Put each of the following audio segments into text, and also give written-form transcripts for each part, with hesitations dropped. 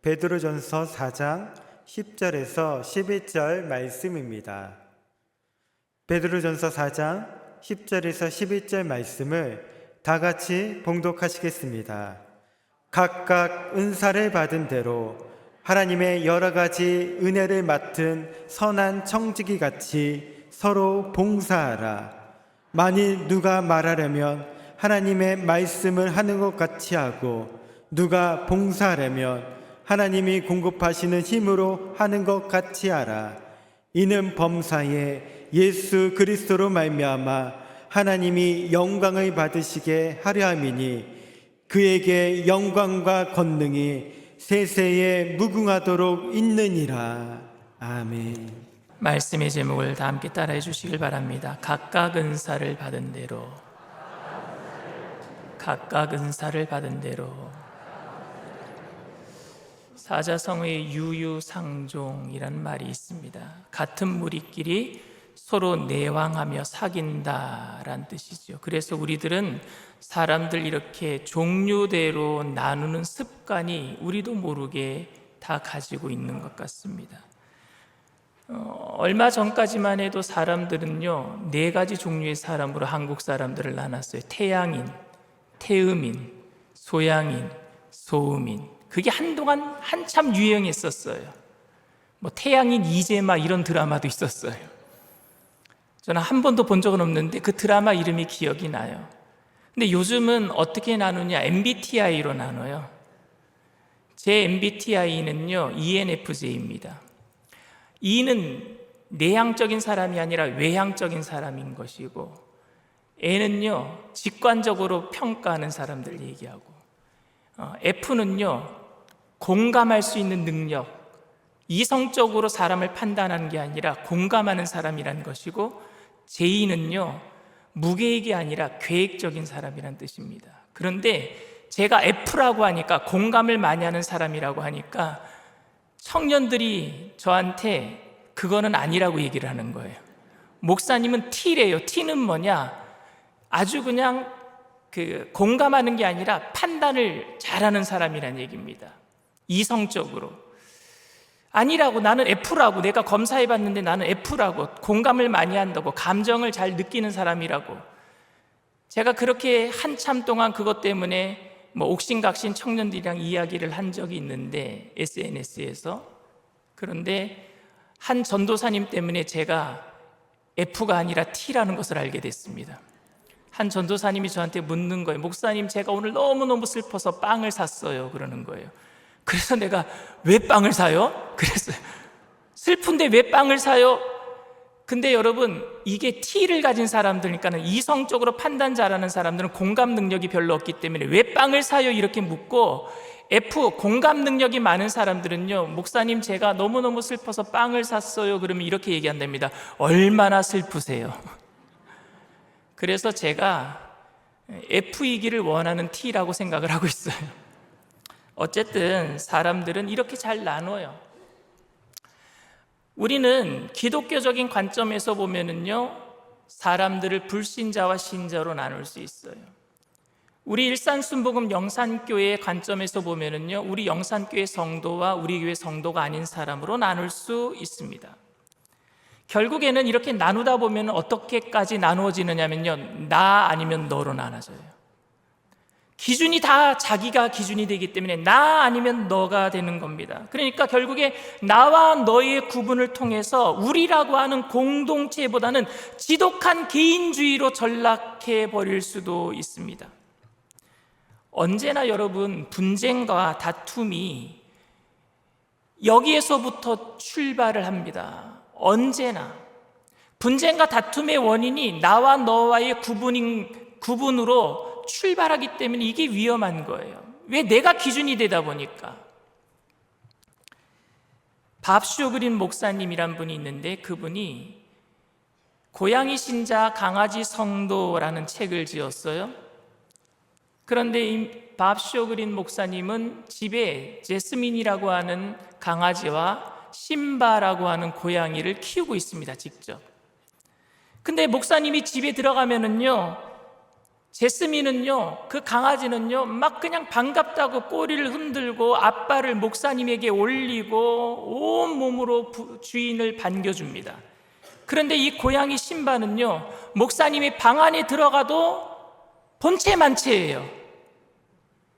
베드로전서 4장 10절에서 11절 말씀입니다. 베드로전서 4장 10절에서 11절 말씀을 다 같이 봉독하시겠습니다. 각각 은사를 받은 대로 하나님의 여러 가지 은혜를 맡은 선한 청지기 같이 서로 봉사하라. 만일 누가 말하려면 하나님의 말씀을 하는 것 같이 하고, 누가 봉사하려면 하나님이 공급하시는 힘으로 하는 것 같이 하라. 이는 범사에 예수 그리스도로 말미암아 하나님이 영광을 받으시게 하려 함이니, 그에게 영광과 권능이 세세에 무궁하도록 있느니라. 아멘. 말씀의 제목을 다 함께 따라해 주시길 바랍니다. 각각 은사를 받은 대로, 각각 은사를 받은 대로. 사자성어의 유유상종이라는 말이 있습니다. 같은 무리끼리 서로 내왕하며 사귄다라는 뜻이죠. 그래서 우리들은 사람들 이렇게 종류대로 나누는 습관이 우리도 모르게 다 가지고 있는 것 같습니다. 얼마 전까지만 해도 사람들은요, 4가지 종류의 사람으로 한국 사람들을 나눴어요. 태양인, 태음인, 소양인, 소음인. 그게 한동안 한참 유행했었어요. 뭐 태양인 이재마 이런 드라마도 있었어요. 저는 한 번도 본 적은 없는데 그 드라마 이름이 기억이 나요. 근데 요즘은 어떻게 나누냐? MBTI로 나눠요. 제 MBTI는요, ENFJ입니다. E는 내향적인 사람이 아니라 외향적인 사람인 것이고, N은요, 직관적으로 평가하는 사람들 얘기하고, F는요, 공감할 수 있는 능력, 이성적으로 사람을 판단하는 게 아니라 공감하는 사람이라는 것이고, J는요, 무계획이 아니라 계획적인 사람이라는 뜻입니다. 그런데 제가 F라고 하니까, 공감을 많이 하는 사람이라고 하니까 청년들이 저한테 그거는 아니라고 얘기를 하는 거예요. 목사님은 T래요. T는 뭐냐? 아주 그냥 공감하는 게 아니라 판단을 잘하는 사람이라는 얘기입니다. 이성적으로. 아니라고, 나는 F라고, 내가 검사해봤는데 나는 F라고, 공감을 많이 한다고, 감정을 잘 느끼는 사람이라고. 제가 그렇게 한참 동안 그것 때문에 옥신각신 청년들이랑 이야기를 한 적이 있는데, SNS에서. 그런데 한 전도사님 때문에 제가 F가 아니라 T라는 것을 알게 됐습니다. 한 전도사님이 저한테 묻는 거예요. 목사님, 제가 오늘 너무너무 슬퍼서 빵을 샀어요. 그러는 거예요. 그래서 내가 왜 빵을 사요? 그랬어요. 슬픈데 왜 빵을 사요? 근데 여러분, 이게 T를 가진 사람들이니까는, 이성적으로 판단 잘하는 사람들은 공감 능력이 별로 없기 때문에 왜 빵을 사요? 이렇게 묻고, F, 공감 능력이 많은 사람들은요, 목사님, 제가 너무너무 슬퍼서 빵을 샀어요. 그러면 이렇게 얘기한답니다. 얼마나 슬프세요? 그래서 제가 F이기를 원하는 T라고 생각을 하고 있어요. 어쨌든 사람들은 이렇게 잘 나눠요. 우리는 기독교적인 관점에서 보면은요, 사람들을 불신자와 신자로 나눌 수 있어요. 우리 일산순복음 영산교회의 관점에서 보면은요, 우리 영산교회 성도와 우리 교회 성도가 아닌 사람으로 나눌 수 있습니다. 결국에는 이렇게 나누다 보면 어떻게까지 나누어지느냐면요, 나 아니면 너로 나눠져요. 기준이 다 자기가 기준이 되기 때문에 나 아니면 너가 되는 겁니다. 그러니까 결국에 나와 너의 구분을 통해서 우리라고 하는 공동체보다는 지독한 개인주의로 전락해 버릴 수도 있습니다. 언제나 여러분, 분쟁과 다툼이 여기에서부터 출발을 합니다. 언제나 분쟁과 다툼의 원인이 나와 너와의 구분으로 출발하기 때문에 이게 위험한 거예요. 왜? 내가 기준이 되다 보니까. 밥쇼 그린 목사님이란 분이 있는데, 그분이 고양이 신자 강아지 성도라는 책을 지었어요. 그런데 이 밥쇼 그린 목사님은 집에 제스민이라고 하는 강아지와 심바라고 하는 고양이를 키우고 있습니다, 직접. 근데 목사님이 집에 들어가면은요, 제스민은요, 그 강아지는요, 막 그냥 반갑다고 꼬리를 흔들고 앞발을 목사님에게 올리고 온 몸으로 주인을 반겨줍니다. 그런데 이 고양이 신바는요, 목사님이 방 안에 들어가도 본체만체예요.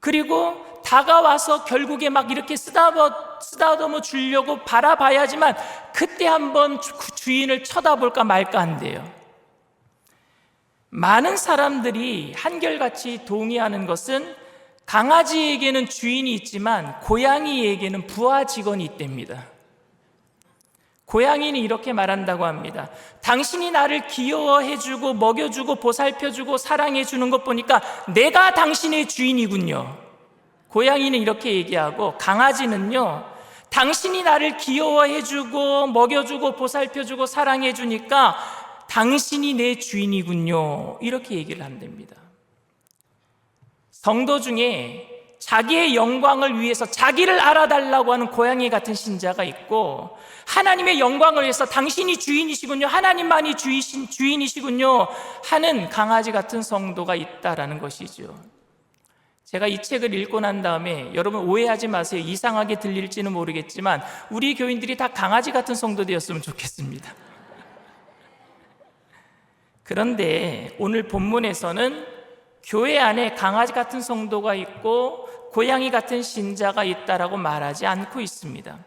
그리고 다가와서 결국에 막 이렇게 쓰다듬어 주려고 바라봐야지만 그때 한번 주인을 쳐다볼까 말까 한대요. 많은 사람들이 한결같이 동의하는 것은 강아지에게는 주인이 있지만 고양이에게는 부하 직원이 있답니다. 고양이는 이렇게 말한다고 합니다. 당신이 나를 귀여워해주고 먹여주고 보살펴주고 사랑해주는 것 보니까 내가 당신의 주인이군요. 고양이는 이렇게 얘기하고, 강아지는요, 당신이 나를 귀여워해주고 먹여주고 보살펴주고 사랑해주니까 당신이 내 주인이군요. 이렇게 얘기를 한답니다. 성도 중에 자기의 영광을 위해서 자기를 알아달라고 하는 고양이 같은 신자가 있고, 하나님의 영광을 위해서 당신이 주인이시군요, 하나님만이 주인이시군요 하는 강아지 같은 성도가 있다라는 것이죠. 제가 이 책을 읽고 난 다음에, 여러분 오해하지 마세요. 이상하게 들릴지는 모르겠지만 우리 교인들이 다 강아지 같은 성도 되었으면 좋겠습니다. 그런데 오늘 본문에서는 교회 안에 강아지 같은 성도가 있고 고양이 같은 신자가 있다라고 말하지 않고 있습니다.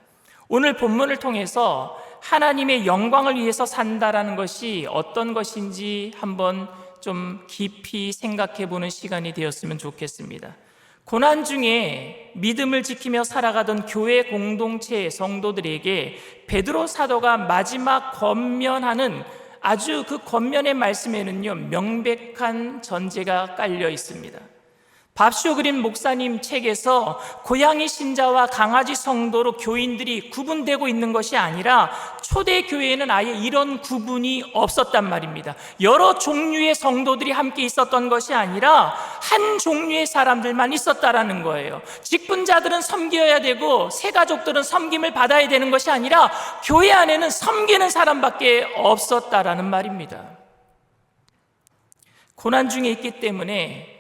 오늘 본문을 통해서 하나님의 영광을 위해서 산다라는 것이 어떤 것인지 한번 좀 깊이 생각해 보는 시간이 되었으면 좋겠습니다. 고난 중에 믿음을 지키며 살아가던 교회 공동체 성도들에게 베드로 사도가 마지막 권면하는 아주 그 권면의 말씀에는요, 명백한 전제가 깔려 있습니다. 밥쇼 그린 목사님 책에서 고양이 신자와 강아지 성도로 교인들이 구분되고 있는 것이 아니라 초대교회에는 아예 이런 구분이 없었단 말입니다. 여러 종류의 성도들이 함께 있었던 것이 아니라 한 종류의 사람들만 있었다라는 거예요. 직분자들은 섬겨야 되고 새가족들은 섬김을 받아야 되는 것이 아니라 교회 안에는 섬기는 사람밖에 없었다라는 말입니다. 고난 중에 있기 때문에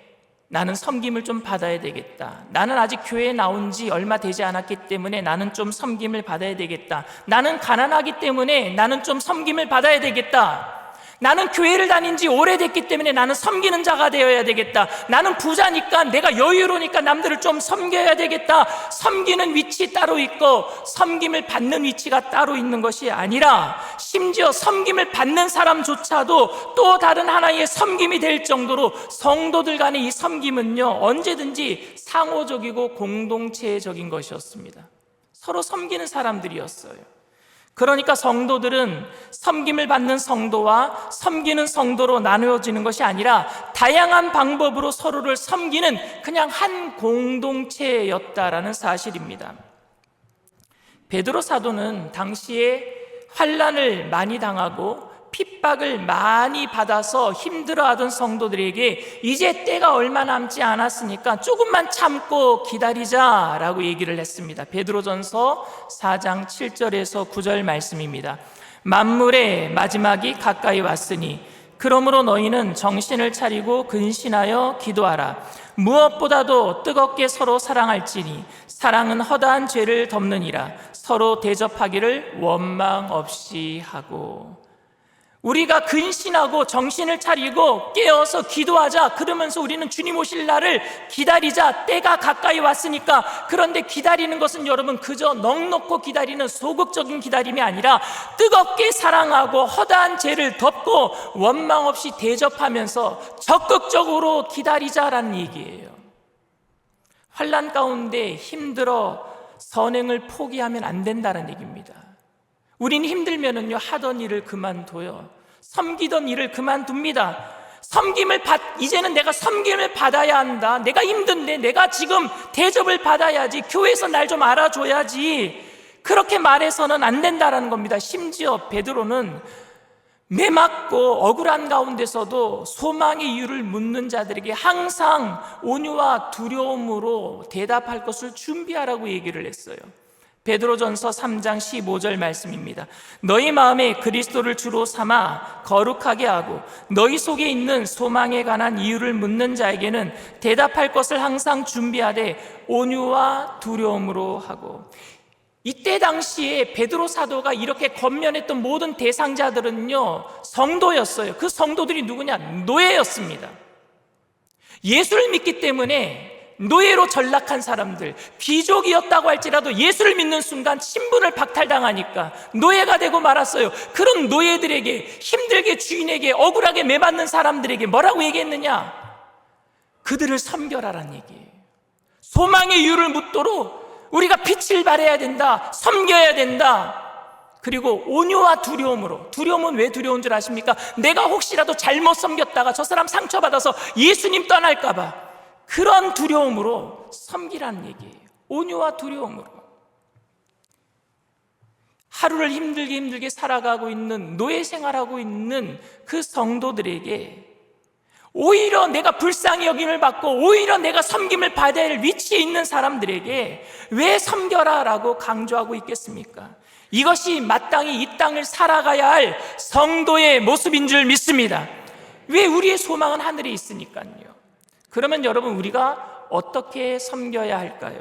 나는 섬김을 좀 받아야 되겠다. 나는 아직 교회에 나온 지 얼마 되지 않았기 때문에 나는 좀 섬김을 받아야 되겠다. 나는 가난하기 때문에 나는 좀 섬김을 받아야 되겠다. 나는 교회를 다닌 지 오래됐기 때문에 나는 섬기는 자가 되어야 되겠다. 나는 부자니까, 내가 여유로우니까 남들을 좀 섬겨야 되겠다. 섬기는 위치 따로 있고 섬김을 받는 위치가 따로 있는 것이 아니라, 심지어 섬김을 받는 사람조차도 또 다른 하나의 섬김이 될 정도로 성도들 간의 이 섬김은요, 언제든지 상호적이고 공동체적인 것이었습니다. 서로 섬기는 사람들이었어요. 그러니까 성도들은 섬김을 받는 성도와 섬기는 성도로 나누어지는 것이 아니라 다양한 방법으로 서로를 섬기는 그냥 한 공동체였다라는 사실입니다. 베드로 사도는 당시에 환난을 많이 당하고 핍박을 많이 받아서 힘들어하던 성도들에게 이제 때가 얼마 남지 않았으니까 조금만 참고 기다리자라고 얘기를 했습니다. 베드로전서 4장 7절에서 9절 말씀입니다. 만물의 마지막이 가까이 왔으니 그러므로 너희는 정신을 차리고 근신하여 기도하라. 무엇보다도 뜨겁게 서로 사랑할지니 사랑은 허다한 죄를 덮느니라. 서로 대접하기를 원망 없이 하고. 우리가 근신하고 정신을 차리고 깨어서 기도하자. 그러면서 우리는 주님 오실 날을 기다리자. 때가 가까이 왔으니까. 그런데 기다리는 것은 여러분 그저 넋놓고 기다리는 소극적인 기다림이 아니라 뜨겁게 사랑하고 허다한 죄를 덮고 원망 없이 대접하면서 적극적으로 기다리자라는 얘기예요. 환난 가운데 힘들어 선행을 포기하면 안 된다는 얘기입니다. 우린 힘들면은요, 하던 일을 그만둬요. 섬기던 일을 그만둡니다. 이제는 내가 섬김을 받아야 한다. 내가 힘든데 내가 지금 대접을 받아야지. 교회에서 날 좀 알아줘야지. 그렇게 말해서는 안 된다라는 겁니다. 심지어 베드로는 매맞고 억울한 가운데서도 소망의 이유를 묻는 자들에게 항상 온유와 두려움으로 대답할 것을 준비하라고 얘기를 했어요. 베드로전서 3장 15절 말씀입니다. 너희 마음에 그리스도를 주로 삼아 거룩하게 하고 너희 속에 있는 소망에 관한 이유를 묻는 자에게는 대답할 것을 항상 준비하되 온유와 두려움으로 하고. 이때 당시에 베드로 사도가 이렇게 권면했던 모든 대상자들은요, 성도였어요. 그 성도들이 누구냐? 노예였습니다. 예수를 믿기 때문에 노예로 전락한 사람들, 귀족이었다고 할지라도 예수를 믿는 순간 신분을 박탈당하니까 노예가 되고 말았어요. 그런 노예들에게, 힘들게 주인에게 억울하게 매맞는 사람들에게 뭐라고 얘기했느냐? 그들을 섬겨라란 얘기예요. 소망의 이유를 묻도록 우리가 빛을 발해야 된다, 섬겨야 된다. 그리고 온유와 두려움으로. 두려움은 왜 두려운 줄 아십니까? 내가 혹시라도 잘못 섬겼다가 저 사람 상처받아서 예수님 떠날까 봐, 그런 두려움으로 섬기라는 얘기예요. 온유와 두려움으로. 하루를 힘들게 살아가고 있는, 노예 생활하고 있는 그 성도들에게 오히려 내가 불쌍히 여김을 받고 오히려 내가 섬김을 받아야 할 위치에 있는 사람들에게 왜 섬겨라 라고 강조하고 있겠습니까? 이것이 마땅히 이 땅을 살아가야 할 성도의 모습인 줄 믿습니다. 왜? 우리의 소망은 하늘에 있으니까요. 그러면 여러분, 우리가 어떻게 섬겨야 할까요?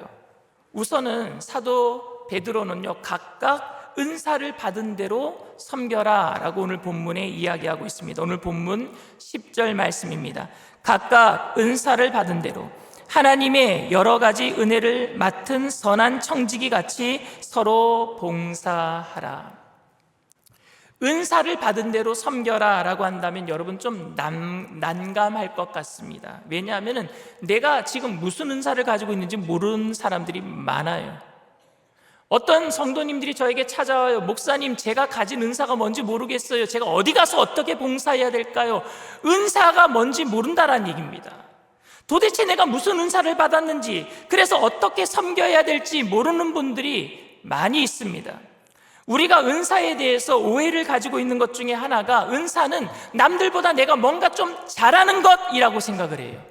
우선은 사도 베드로는요, 각각 은사를 받은 대로 섬겨라 라고 오늘 본문에 이야기하고 있습니다. 오늘 본문 10절 말씀입니다. 각각 은사를 받은 대로 하나님의 여러 가지 은혜를 맡은 선한 청지기 같이 서로 봉사하라. 은사를 받은 대로 섬겨라 라고 한다면 여러분 좀 난감할 것 같습니다. 왜냐하면 내가 지금 무슨 은사를 가지고 있는지 모르는 사람들이 많아요. 어떤 성도님들이 저에게 찾아와요. 목사님, 제가 가진 은사가 뭔지 모르겠어요. 제가 어디 가서 어떻게 봉사해야 될까요? 은사가 뭔지 모른다라는 얘기입니다. 도대체 내가 무슨 은사를 받았는지, 그래서 어떻게 섬겨야 될지 모르는 분들이 많이 있습니다. 우리가 은사에 대해서 오해를 가지고 있는 것 중에 하나가, 은사는 남들보다 내가 뭔가 좀 잘하는 것이라고 생각을 해요.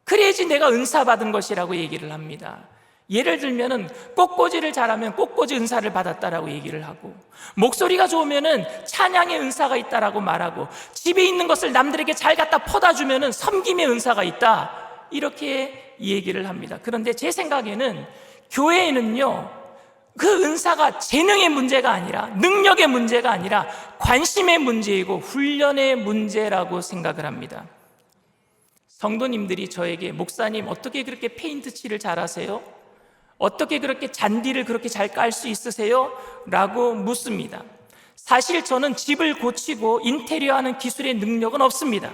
그래야지 내가 은사 받은 것이라고 얘기를 합니다. 예를 들면은 꽃꽂이를 잘하면 꽃꽂이 은사를 받았다라고 얘기를 하고, 목소리가 좋으면은 찬양의 은사가 있다라고 말하고, 집에 있는 것을 남들에게 잘 갖다 퍼다 주면은 섬김의 은사가 있다, 이렇게 얘기를 합니다. 그런데 제 생각에는 교회에는요, 그 은사가 재능의 문제가 아니라, 능력의 문제가 아니라 관심의 문제이고 훈련의 문제라고 생각을 합니다. 성도님들이 저에게, 목사님 어떻게 그렇게 페인트 칠을 잘하세요? 어떻게 그렇게 잔디를 그렇게 잘 깔 수 있으세요? 라고 묻습니다. 사실 저는 집을 고치고 인테리어 하는 기술의 능력은 없습니다.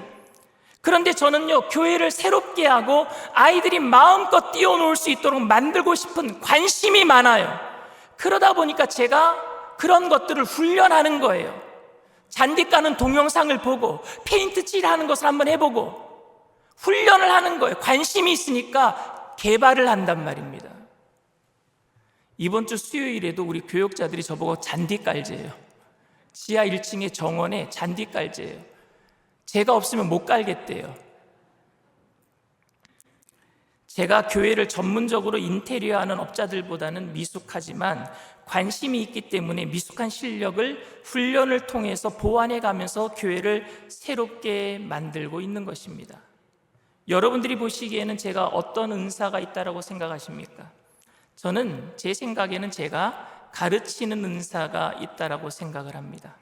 그런데 저는요, 교회를 새롭게 하고 아이들이 마음껏 뛰어놀 수 있도록 만들고 싶은 관심이 많아요. 그러다 보니까 제가 그런 것들을 훈련하는 거예요. 잔디 까는 동영상을 보고 페인트 칠하는 것을 한번 해보고 훈련을 하는 거예요. 관심이 있으니까 개발을 한단 말입니다. 이번 주 수요일에도 우리 교역자들이 저보고 잔디 깔재예요. 지하 1층의 정원에 잔디 깔재예요. 제가 없으면 못 깔겠대요. 제가 교회를 전문적으로 인테리어하는 업자들보다는 미숙하지만 관심이 있기 때문에 미숙한 실력을 훈련을 통해서 보완해 가면서 교회를 새롭게 만들고 있는 것입니다. 여러분들이 보시기에는 제가 어떤 은사가 있다고 생각하십니까? 저는 제 생각에는 제가 가르치는 은사가 있다고 생각을 합니다.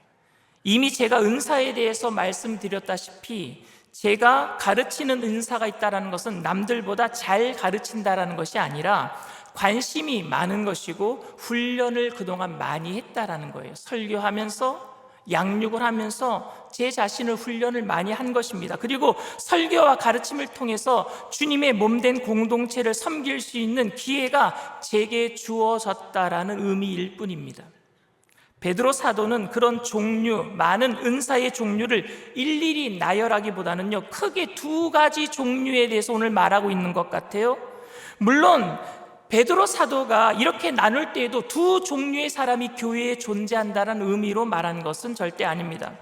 이미 제가 은사에 대해서 말씀드렸다시피 제가 가르치는 은사가 있다는 것은 남들보다 잘 가르친다는 것이 아니라 관심이 많은 것이고 훈련을 그동안 많이 했다는 거예요. 설교하면서, 양육을 하면서 제 자신을 훈련을 많이 한 것입니다. 그리고 설교와 가르침을 통해서 주님의 몸된 공동체를 섬길 수 있는 기회가 제게 주어졌다라는 의미일 뿐입니다. 베드로 사도는 그런 종류, 많은 은사의 종류를 일일이 나열하기보다는요, 크게 두 가지 종류에 대해서 오늘 말하고 있는 것 같아요. 물론 베드로 사도가 이렇게 나눌 때에도 두 종류의 사람이 교회에 존재한다는 의미로 말한 것은 절대 아닙니다.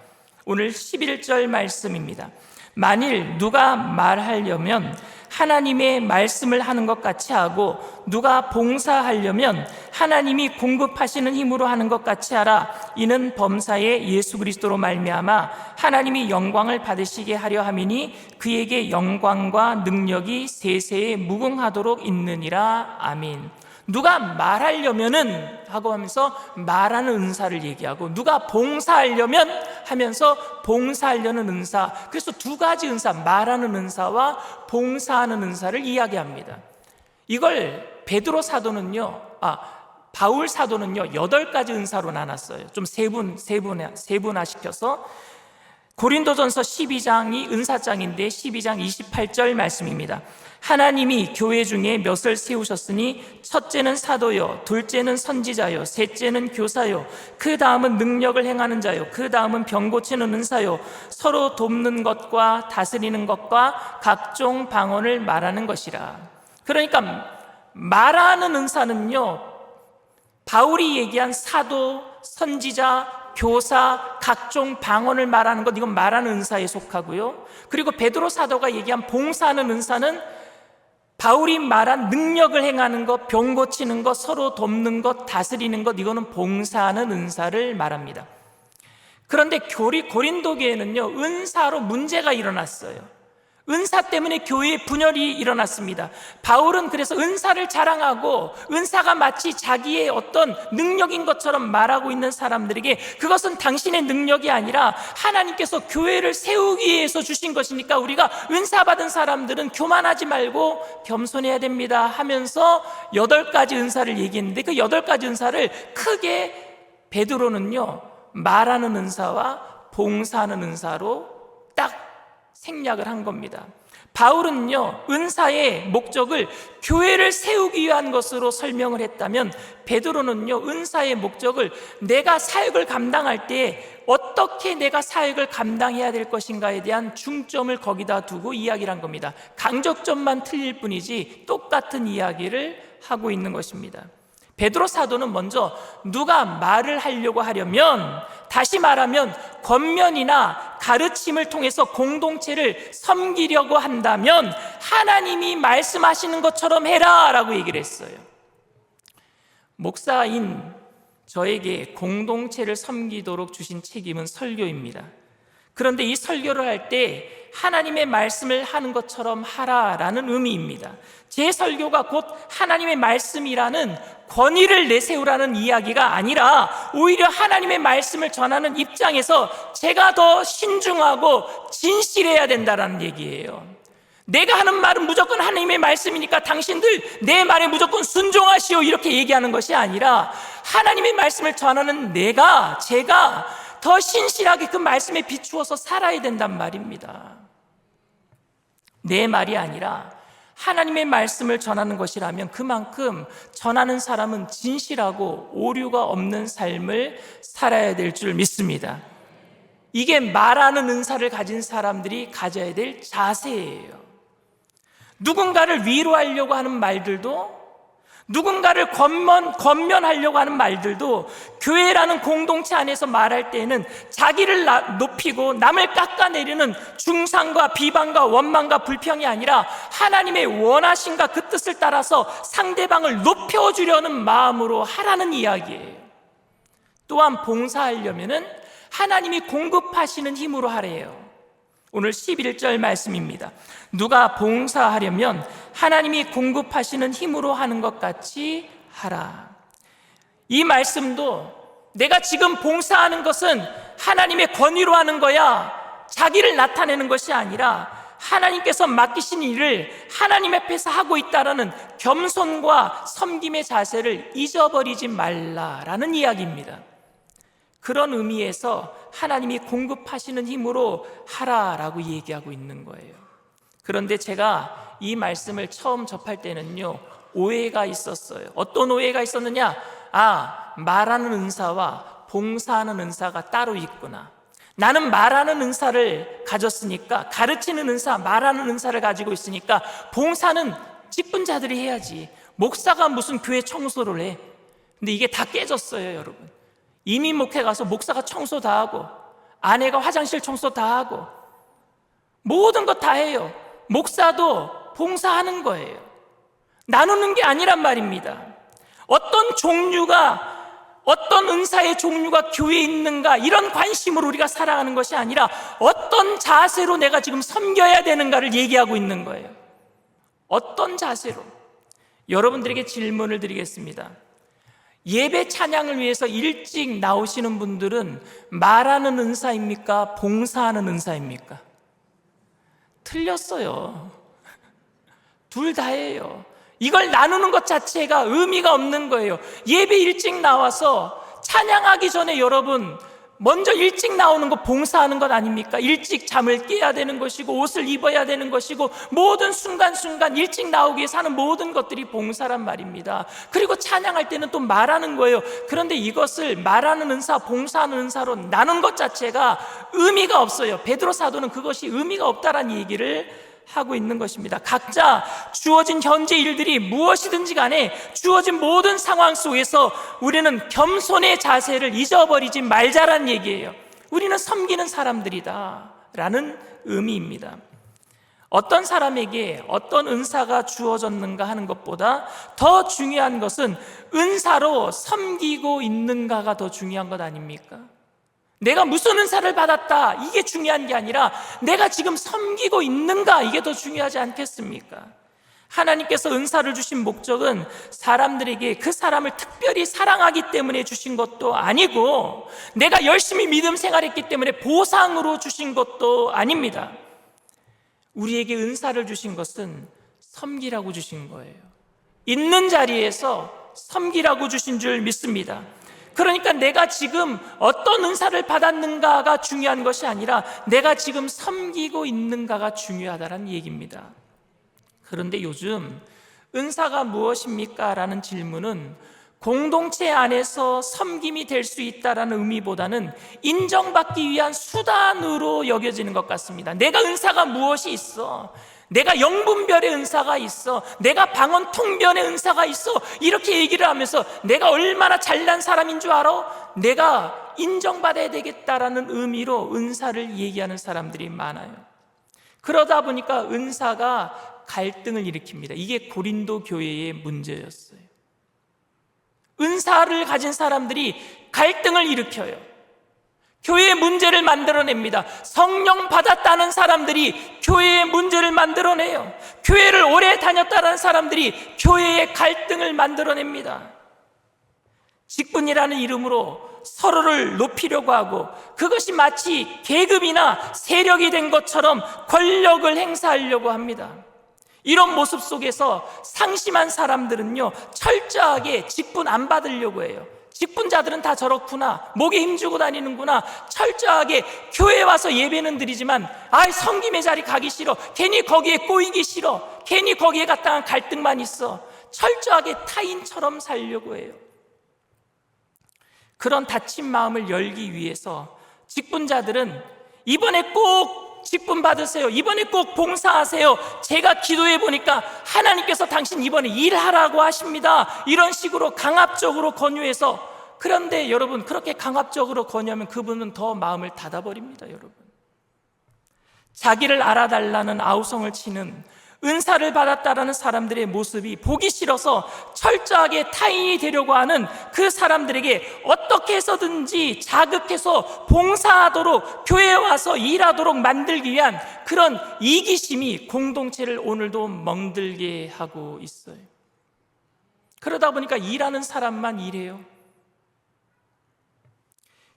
오늘 11절 말씀입니다. 만일 누가 말하려면 하나님의 말씀을 하는 것 같이 하고, 누가 봉사하려면 하나님이 공급하시는 힘으로 하는 것 같이 하라. 이는 범사에 예수 그리스도로 말미암아 하나님이 영광을 받으시게 하려 함이니 그에게 영광과 능력이 세세에 무궁하도록 있느니라. 아멘. 누가 말하려면은 하고 하면서 말하는 은사를 얘기하고, 누가 봉사하려면 하면서 봉사하려는 은사. 그래서 두 가지 은사, 말하는 은사와 봉사하는 은사를 이야기합니다. 이걸 베드로 사도는요, 바울 사도는요 8가지 은사로 나눴어요. 좀 세분화시켜서. 고린도전서 12장이 은사장인데 12장 28절 말씀입니다. 하나님이 교회 중에 몇을 세우셨으니 첫째는 사도요, 둘째는 선지자요, 셋째는 교사요, 그 다음은 능력을 행하는 자요, 그 다음은 병 고치는 은사요, 서로 돕는 것과 다스리는 것과 각종 방언을 말하는 것이라. 그러니까 말하는 은사는요, 바울이 얘기한 사도, 선지자, 교사, 각종 방언을 말하는 것, 이건 말하는 은사에 속하고요. 그리고 베드로 사도가 얘기한 봉사하는 은사는 바울이 말한 능력을 행하는 것, 병 고치는 것, 서로 돕는 것, 다스리는 것, 이거는 봉사하는 은사를 말합니다. 그런데 고린도 교회는요, 은사로 문제가 일어났어요. 은사 때문에 교회에 분열이 일어났습니다. 바울은 그래서 은사를 자랑하고 은사가 마치 자기의 어떤 능력인 것처럼 말하고 있는 사람들에게, 그것은 당신의 능력이 아니라 하나님께서 교회를 세우기 위해서 주신 것이니까 우리가 은사 받은 사람들은 교만하지 말고 겸손해야 됩니다 하면서 8가지 은사를 얘기했는데, 그 8가지 은사를 크게 베드로는요 말하는 은사와 봉사하는 은사로 딱 생략을 한 겁니다. 바울은요 은사의 목적을 교회를 세우기 위한 것으로 설명을 했다면, 베드로는요 은사의 목적을 내가 사역을 감당할 때 어떻게 내가 사역을 감당해야 될 것인가에 대한 중점을 거기다 두고 이야기를 한 겁니다. 강조점만 틀릴 뿐이지 똑같은 이야기를 하고 있는 것입니다. 베드로 사도는 먼저 누가 말을 하려고 하려면, 다시 말하면 권면이나 가르침을 통해서 공동체를 섬기려고 한다면 하나님이 말씀하시는 것처럼 해라 라고 얘기를 했어요. 목사인 저에게 공동체를 섬기도록 주신 책임은 설교입니다. 그런데 이 설교를 할 때 하나님의 말씀을 하는 것처럼 하라라는 의미입니다. 제 설교가 곧 하나님의 말씀이라는 권위를 내세우라는 이야기가 아니라, 오히려 하나님의 말씀을 전하는 입장에서 제가 더 신중하고 진실해야 된다는 얘기예요. 내가 하는 말은 무조건 하나님의 말씀이니까 당신들 내 말에 무조건 순종하시오 이렇게 얘기하는 것이 아니라, 하나님의 말씀을 전하는 제가 더 신실하게 그 말씀에 비추어서 살아야 된단 말입니다. 내 말이 아니라 하나님의 말씀을 전하는 것이라면 그만큼 전하는 사람은 진실하고 오류가 없는 삶을 살아야 될 줄 믿습니다. 이게 말하는 은사를 가진 사람들이 가져야 될 자세예요. 누군가를 위로하려고 하는 말들도, 누군가를 권면하려고 하는 말들도 교회라는 공동체 안에서 말할 때에는 자기를 높이고 남을 깎아내리는 중상과 비방과 원망과 불평이 아니라 하나님의 원하심과 그 뜻을 따라서 상대방을 높여주려는 마음으로 하라는 이야기예요. 또한 봉사하려면은 하나님이 공급하시는 힘으로 하래요. 오늘 11절 말씀입니다. 누가 봉사하려면 하나님이 공급하시는 힘으로 하는 것 같이 하라. 이 말씀도 내가 지금 봉사하는 것은 하나님의 권위로 하는 거야, 자기를 나타내는 것이 아니라 하나님께서 맡기신 일을 하나님 앞에서 하고 있다라는 겸손과 섬김의 자세를 잊어버리지 말라라는 이야기입니다. 그런 의미에서 하나님이 공급하시는 힘으로 하라라고 얘기하고 있는 거예요. 그런데 제가 이 말씀을 처음 접할 때는요, 오해가 있었어요. 어떤 오해가 있었느냐? 말하는 은사와 봉사하는 은사가 따로 있구나. 나는 말하는 은사를 가졌으니까, 가르치는 은사, 말하는 은사를 가지고 있으니까 봉사는 직분자들이 해야지. 목사가 무슨 교회 청소를 해. 근데 이게 다 깨졌어요, 여러분. 이민 목회 가서 목사가 청소 다 하고, 아내가 화장실 청소 다 하고, 모든 것 다 해요. 목사도 봉사하는 거예요. 나누는 게 아니란 말입니다. 어떤 은사의 종류가 교회에 있는가, 이런 관심으로 우리가 살아가는 것이 아니라 어떤 자세로 내가 지금 섬겨야 되는가를 얘기하고 있는 거예요. 어떤 자세로? 여러분들에게 질문을 드리겠습니다. 예배 찬양을 위해서 일찍 나오시는 분들은 말하는 은사입니까? 봉사하는 은사입니까? 틀렸어요. 둘 다예요. 이걸 나누는 것 자체가 의미가 없는 거예요. 예배 일찍 나와서 찬양하기 전에 여러분 먼저 일찍 나오는 거 봉사하는 것 아닙니까? 일찍 잠을 깨야 되는 것이고 옷을 입어야 되는 것이고 모든 순간순간 일찍 나오기 위해서 하는 모든 것들이 봉사란 말입니다. 그리고 찬양할 때는 또 말하는 거예요. 그런데 이것을 말하는 은사, 봉사하는 은사로 나눈 것 자체가 의미가 없어요. 베드로 사도는 그것이 의미가 없다라는 얘기를 하고 있는 것입니다. 각자 주어진 현재 일들이 무엇이든지 간에 주어진 모든 상황 속에서 우리는 겸손의 자세를 잊어버리지 말자라는 얘기예요. 우리는 섬기는 사람들이다 라는 의미입니다. 어떤 사람에게 어떤 은사가 주어졌는가 하는 것보다 더 중요한 것은 은사로 섬기고 있는가가 더 중요한 것 아닙니까? 내가 무슨 은사를 받았다, 이게 중요한 게 아니라 내가 지금 섬기고 있는가, 이게 더 중요하지 않겠습니까? 하나님께서 은사를 주신 목적은 사람들에게 그 사람을 특별히 사랑하기 때문에 주신 것도 아니고 내가 열심히 믿음 생활했기 때문에 보상으로 주신 것도 아닙니다. 우리에게 은사를 주신 것은 섬기라고 주신 거예요. 있는 자리에서 섬기라고 주신 줄 믿습니다. 그러니까 내가 지금 어떤 은사를 받았는가가 중요한 것이 아니라 내가 지금 섬기고 있는가가 중요하다는 얘기입니다. 그런데 요즘 은사가 무엇입니까? 라는 질문은 공동체 안에서 섬김이 될 수 있다는 의미보다는 인정받기 위한 수단으로 여겨지는 것 같습니다. 내가 은사가 무엇이 있어? 내가 영분별의 은사가 있어, 내가 방언 통변의 은사가 있어, 이렇게 얘기를 하면서 내가 얼마나 잘난 사람인 줄 알아? 내가 인정받아야 되겠다라는 의미로 은사를 얘기하는 사람들이 많아요. 그러다 보니까 은사가 갈등을 일으킵니다. 이게 고린도 교회의 문제였어요. 은사를 가진 사람들이 갈등을 일으켜요. 교회의 문제를 만들어냅니다. 성령 받았다는 사람들이 교회의 문제를 만들어내요. 교회를 오래 다녔다는 사람들이 교회의 갈등을 만들어냅니다. 직분이라는 이름으로 서로를 높이려고 하고 그것이 마치 계급이나 세력이 된 것처럼 권력을 행사하려고 합니다. 이런 모습 속에서 상심한 사람들은요, 철저하게 직분 안 받으려고 해요. 직분자들은 다 저렇구나, 목에 힘주고 다니는구나, 철저하게 교회에 와서 예배는 드리지만 성김의 자리 가기 싫어, 괜히 거기에 꼬이기 싫어, 괜히 거기에 갔다가 갈등만 있어, 철저하게 타인처럼 살려고 해요. 그런 닫힌 마음을 열기 위해서 직분자들은 이번에 꼭 직분 받으세요, 이번에 꼭 봉사하세요, 제가 기도해 보니까 하나님께서 당신 이번에 일하라고 하십니다, 이런 식으로 강압적으로 권유해서, 그런데 여러분 그렇게 강압적으로 권유하면 그분은 더 마음을 닫아버립니다. 여러분, 자기를 알아달라는 아우성을 치는 은사를 받았다라는 사람들의 모습이 보기 싫어서 철저하게 타인이 되려고 하는 그 사람들에게 어떻게 해서든지 자극해서 봉사하도록, 교회에 와서 일하도록 만들기 위한 그런 이기심이 공동체를 오늘도 멍들게 하고 있어요. 그러다 보니까 일하는 사람만 일해요.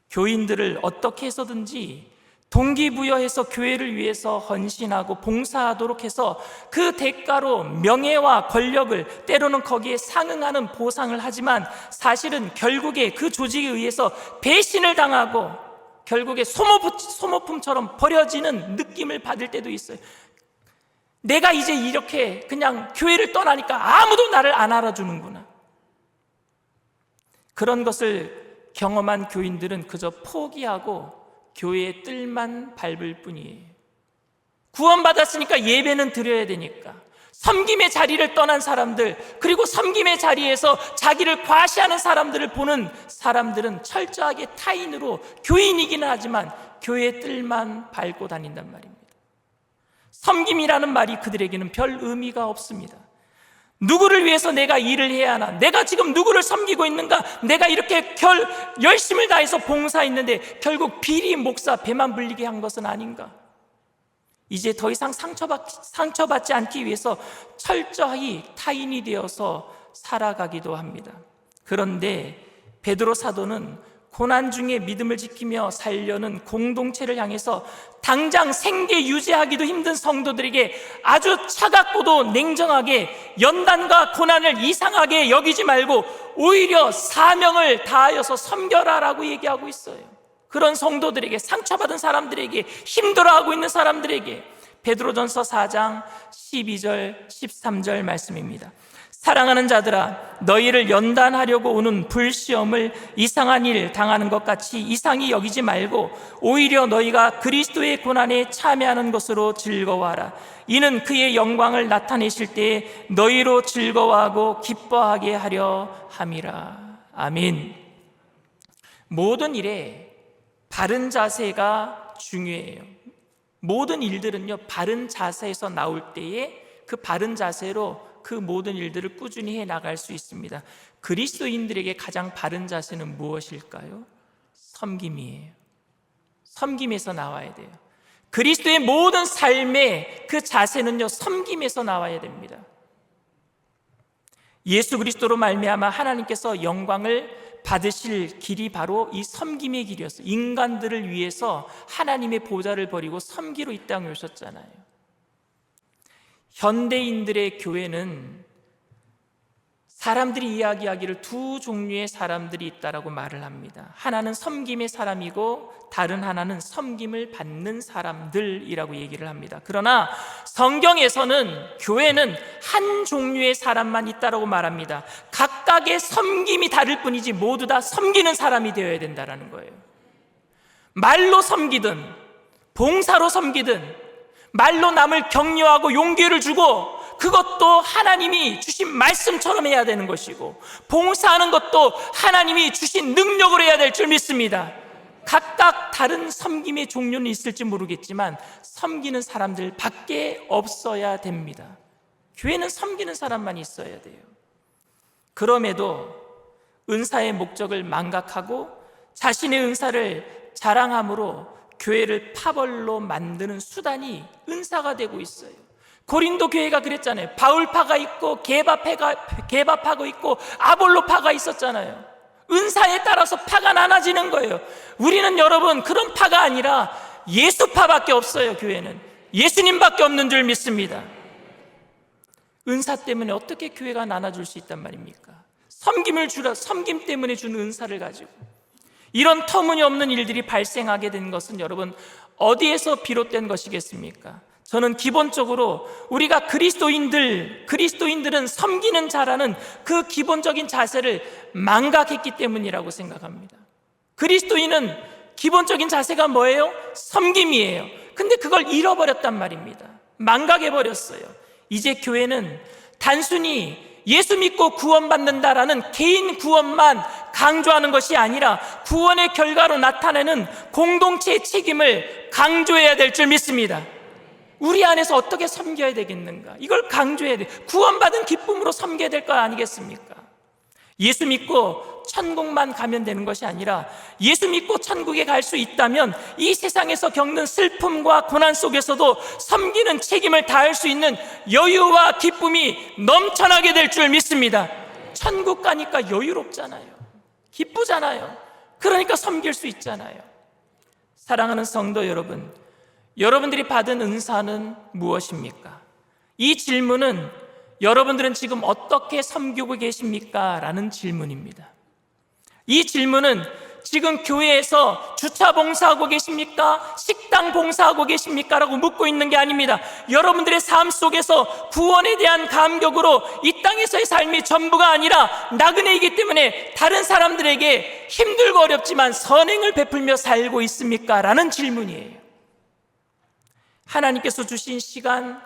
교인들을 어떻게 해서든지 동기부여해서 교회를 위해서 헌신하고 봉사하도록 해서 그 대가로 명예와 권력을, 때로는 거기에 상응하는 보상을 하지만 사실은 결국에 그 조직에 의해서 배신을 당하고 결국에 소모품처럼 버려지는 느낌을 받을 때도 있어요. 내가 이제 이렇게 그냥 교회를 떠나니까 아무도 나를 안 알아주는구나. 그런 것을 경험한 교인들은 그저 포기하고 교회의 뜰만 밟을 뿐이에요. 구원받았으니까 예배는 드려야 되니까, 섬김의 자리를 떠난 사람들, 그리고 섬김의 자리에서 자기를 과시하는 사람들을 보는 사람들은 철저하게 타인으로 교인이기는 하지만 교회의 뜰만 밟고 다닌단 말입니다. 섬김이라는 말이 그들에게는 별 의미가 없습니다. 누구를 위해서 내가 일을 해야 하나? 내가 지금 누구를 섬기고 있는가? 내가 이렇게 열심을 다해서 봉사했는데 결국 비리 목사 배만 불리게 한 것은 아닌가? 이제 더 이상 상처받지 않기 위해서 철저히 타인이 되어서 살아가기도 합니다. 그런데 베드로 사도는 고난 중에 믿음을 지키며 살려는 공동체를 향해서 당장 생계 유지하기도 힘든 성도들에게 아주 차갑고도 냉정하게 연단과 고난을 이상하게 여기지 말고 오히려 사명을 다하여서 섬겨라라고 얘기하고 있어요. 그런 성도들에게, 상처받은 사람들에게, 힘들어하고 있는 사람들에게 베드로전서 4장 12절 13절 말씀입니다. 사랑하는 자들아, 너희를 연단하려고 오는 불시험을 이상한 일 당하는 것 같이 이상히 여기지 말고 오히려 너희가 그리스도의 고난에 참여하는 것으로 즐거워하라. 이는 그의 영광을 나타내실 때에 너희로 즐거워하고 기뻐하게 하려 함이라. 아멘. 모든 일에 바른 자세가 중요해요. 모든 일들은요, 바른 자세에서 나올 때에 그 바른 자세로 그 모든 일들을 꾸준히 해 나갈 수 있습니다. 그리스도인들에게 가장 바른 자세는 무엇일까요? 섬김이에요. 섬김에서 나와야 돼요. 그리스도의 모든 삶의 그 자세는요, 섬김에서 나와야 됩니다. 예수 그리스도로 말미암아 하나님께서 영광을 받으실 길이 바로 이 섬김의 길이었어요. 인간들을 위해서 하나님의 보좌를 버리고 섬기러 이 땅에 오셨잖아요. 현대인들의 교회는 사람들이 이야기하기를 두 종류의 사람들이 있다라고 말을 합니다. 하나는 섬김의 사람이고 다른 하나는 섬김을 받는 사람들이라고 얘기를 합니다. 그러나 성경에서는 교회는 한 종류의 사람만 있다라고 말합니다. 각각의 섬김이 다를 뿐이지 모두 다 섬기는 사람이 되어야 된다라는 거예요. 말로 섬기든 봉사로 섬기든 말로 남을 격려하고 용기를 주고 그것도 하나님이 주신 말씀처럼 해야 되는 것이고 봉사하는 것도 하나님이 주신 능력으로 해야 될 줄 믿습니다. 각각 다른 섬김의 종류는 있을지 모르겠지만 섬기는 사람들 밖에 없어야 됩니다. 교회는 섬기는 사람만 있어야 돼요. 그럼에도 은사의 목적을 망각하고 자신의 은사를 자랑함으로 교회를 파벌로 만드는 수단이 은사가 되고 있어요. 고린도 교회가 그랬잖아요. 바울파가 있고 게바파가 있고 아볼로파가 있었잖아요. 은사에 따라서 파가 나눠지는 거예요. 우리는 여러분 그런 파가 아니라 예수파밖에 없어요. 교회는 예수님밖에 없는 줄 믿습니다. 은사 때문에 어떻게 교회가 나눠줄 수 있단 말입니까? 섬김 때문에 주는 은사를 가지고 이런 터무니없는 일들이 발생하게 된 것은 여러분 어디에서 비롯된 것이겠습니까? 저는 기본적으로 우리가 그리스도인들은 섬기는 자라는 그 기본적인 자세를 망각했기 때문이라고 생각합니다. 그리스도인은 기본적인 자세가 뭐예요? 섬김이에요. 근데 그걸 잃어버렸단 말입니다. 망각해버렸어요. 이제 교회는 단순히 예수 믿고 구원받는다라는 개인 구원만 강조하는 것이 아니라 구원의 결과로 나타내는 공동체의 책임을 강조해야 될 줄 믿습니다. 우리 안에서 어떻게 섬겨야 되겠는가? 이걸 강조해야 돼. 구원받은 기쁨으로 섬겨야 될 거 아니겠습니까? 예수 믿고 천국만 가면 되는 것이 아니라 예수 믿고 천국에 갈 수 있다면 이 세상에서 겪는 슬픔과 고난 속에서도 섬기는 책임을 다할 수 있는 여유와 기쁨이 넘쳐나게 될 줄 믿습니다. 천국 가니까 여유롭잖아요. 기쁘잖아요. 그러니까 섬길 수 있잖아요. 사랑하는 성도 여러분, 여러분들이 받은 은사는 무엇입니까? 이 질문은 여러분들은 지금 어떻게 섬기고 계십니까? 라는 질문입니다. 이 질문은 지금 교회에서 주차 봉사하고 계십니까? 식당 봉사하고 계십니까? 라고 묻고 있는 게 아닙니다. 여러분들의 삶 속에서 구원에 대한 감격으로 이 땅에서의 삶이 전부가 아니라 나그네이기 때문에 다른 사람들에게 힘들고 어렵지만 선행을 베풀며 살고 있습니까? 라는 질문이에요. 하나님께서 주신 시간,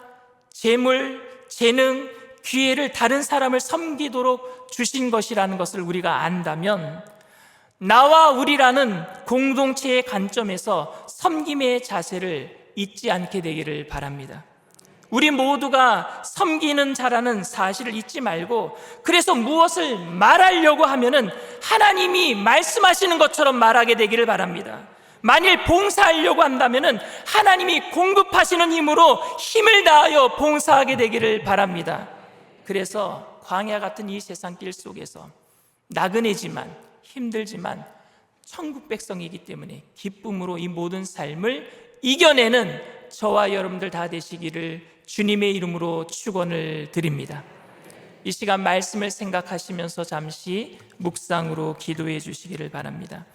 재물, 재능, 기회를 다른 사람을 섬기도록 주신 것이라는 것을 우리가 안다면 나와 우리라는 공동체의 관점에서 섬김의 자세를 잊지 않게 되기를 바랍니다. 우리 모두가 섬기는 자라는 사실을 잊지 말고, 그래서 무엇을 말하려고 하면은 하나님이 말씀하시는 것처럼 말하게 되기를 바랍니다. 만일 봉사하려고 한다면은 하나님이 공급하시는 힘으로 힘을 다하여 봉사하게 되기를 바랍니다. 그래서 광야 같은 이 세상 길 속에서 나그네지만 힘들지만 천국 백성이기 때문에 기쁨으로 이 모든 삶을 이겨내는 저와 여러분들 다 되시기를 주님의 이름으로 축원을 드립니다. 이 시간 말씀을 생각하시면서 잠시 묵상으로 기도해 주시기를 바랍니다.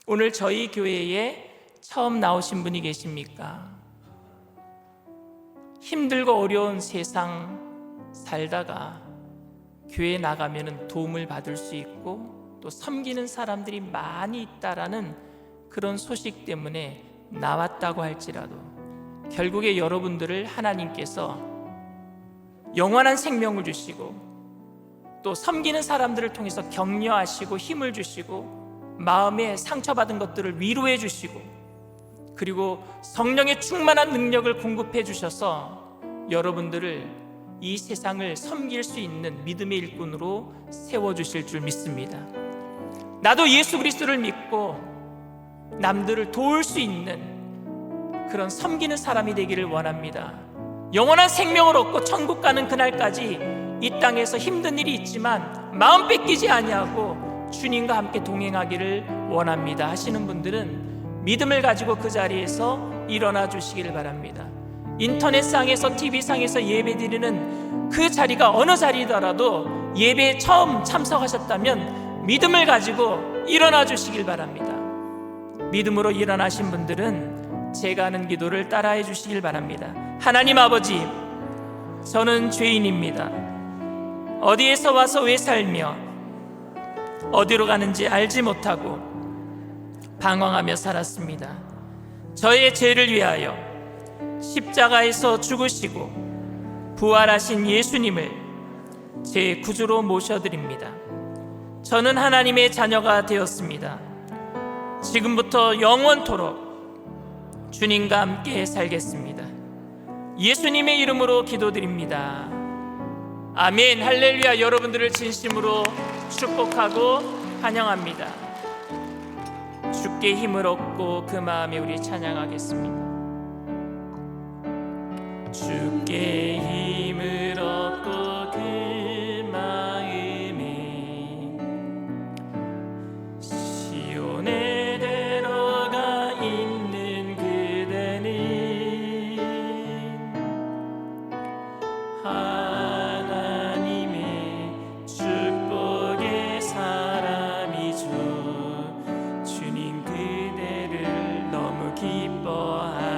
오늘 저희 교회에 처음 나오신 분이 계십니까? 힘들고 어려운 세상 살다가 교회에 나가면 도움을 받을 수 있고 또 섬기는 사람들이 많이 있다라는 그런 소식 때문에 나왔다고 할지라도 결국에 여러분들을 하나님께서 영원한 생명을 주시고 또 섬기는 사람들을 통해서 격려하시고 힘을 주시고 마음에 상처받은 것들을 위로해 주시고 그리고 성령의 충만한 능력을 공급해 주셔서 여러분들을 이 세상을 섬길 수 있는 믿음의 일꾼으로 세워주실 줄 믿습니다. 나도 예수 그리스도를 믿고 남들을 도울 수 있는 그런 섬기는 사람이 되기를 원합니다. 영원한 생명을 얻고 천국 가는 그날까지 이 땅에서 힘든 일이 있지만 마음 뺏기지 아니하고 주님과 함께 동행하기를 원합니다 하시는 분들은 믿음을 가지고 그 자리에서 일어나 주시기를 바랍니다. 인터넷상에서 TV상에서 예배드리는 그 자리가 어느 자리더라도 예배에 처음 참석하셨다면 믿음을 가지고 일어나 주시길 바랍니다. 믿음으로 일어나신 분들은 제가 하는 기도를 따라해 주시길 바랍니다. 하나님 아버지, 저는 죄인입니다. 어디에서 와서 왜 살며 어디로 가는지 알지 못하고 방황하며 살았습니다. 저의 죄를 위하여 십자가에서 죽으시고 부활하신 예수님을 제 구주로 모셔드립니다. 저는 하나님의 자녀가 되었습니다. 지금부터 영원토록 주님과 함께 살겠습니다. 예수님의 이름으로 기도드립니다. 아멘. 할렐루야. 여러분들을 진심으로 축복하고 환영합니다. 주께 힘을 얻고 그 마음에 우리 찬양하겠습니다. 주께 힘을 얻고 그 마음에 시온에 들어가 있는 그대는 하나님의 축복의 사람이죠. 주님 그대를 너무 기뻐하시죠.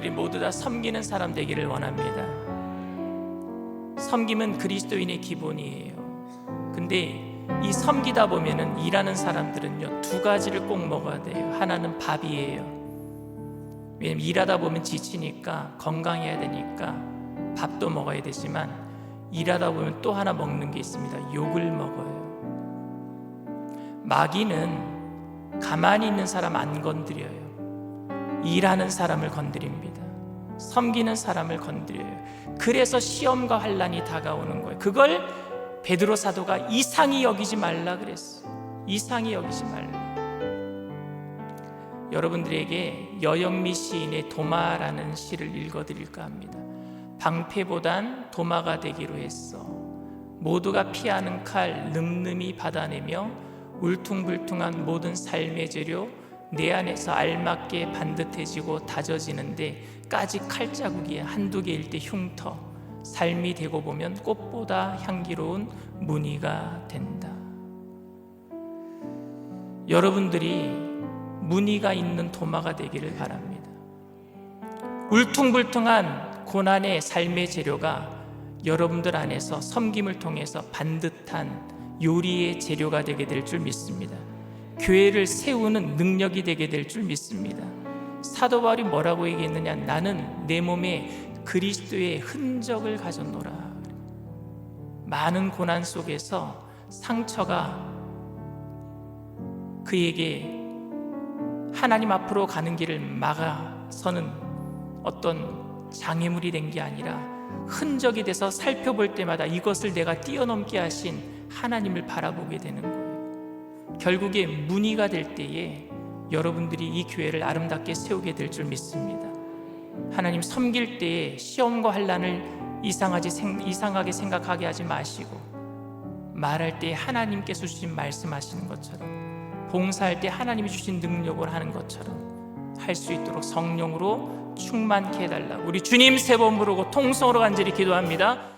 여러분들이 모두 다 섬기는 사람 되기를 원합니다. 섬김은 그리스도인의 기본이에요. 근데 이 섬기다 보면은 일하는 사람들은요, 두 가지를 꼭 먹어야 돼요. 하나는 밥이에요. 왜냐면 일하다 보면 지치니까 건강해야 되니까 밥도 먹어야 되지만, 일하다 보면 또 하나 먹는 게 있습니다. 욕을 먹어요. 마귀는 가만히 있는 사람 안 건드려요. 일하는 사람을 건드립니다. 섬기는 사람을 건드려요. 그래서 시험과 환난이 다가오는 거예요. 그걸 베드로 사도가 이상히 여기지 말라 그랬어요. 이상히 여기지 말라. 여러분들에게 여영미 시인의 도마라는 시를 읽어드릴까 합니다. 방패보단 도마가 되기로 했어. 모두가 피하는 칼 늠름히 받아내며 울퉁불퉁한 모든 삶의 재료 내 안에서 알맞게 반듯해지고 다져지는데 까지 칼자국이 한두 개일 때 흉터, 삶이 되고 보면 꽃보다 향기로운 무늬가 된다. 여러분들이 무늬가 있는 도마가 되기를 바랍니다. 울퉁불퉁한 고난의 삶의 재료가 여러분들 안에서 섬김을 통해서 반듯한 요리의 재료가 되게 될 줄 믿습니다. 교회를 세우는 능력이 되게 될 줄 믿습니다. 사도 바울이 뭐라고 얘기했느냐? 나는 내 몸에 그리스도의 흔적을 가졌노라. 많은 고난 속에서 상처가 그에게 하나님 앞으로 가는 길을 막아서는 어떤 장애물이 된 게 아니라 흔적이 돼서 살펴볼 때마다 이것을 내가 뛰어넘게 하신 하나님을 바라보게 되는 거예요. 결국에 무늬가 될 때에 여러분들이 이 교회를 아름답게 세우게 될 줄 믿습니다. 하나님 섬길 때에 시험과 환난을 이상하게 생각하게 하지 마시고, 말할 때 하나님께서 주신 말씀하시는 것처럼, 봉사할 때 하나님이 주신 능력을 하는 것처럼 할 수 있도록 성령으로 충만케 해달라고 우리 주님 세 번 부르고 통성으로 간절히 기도합니다.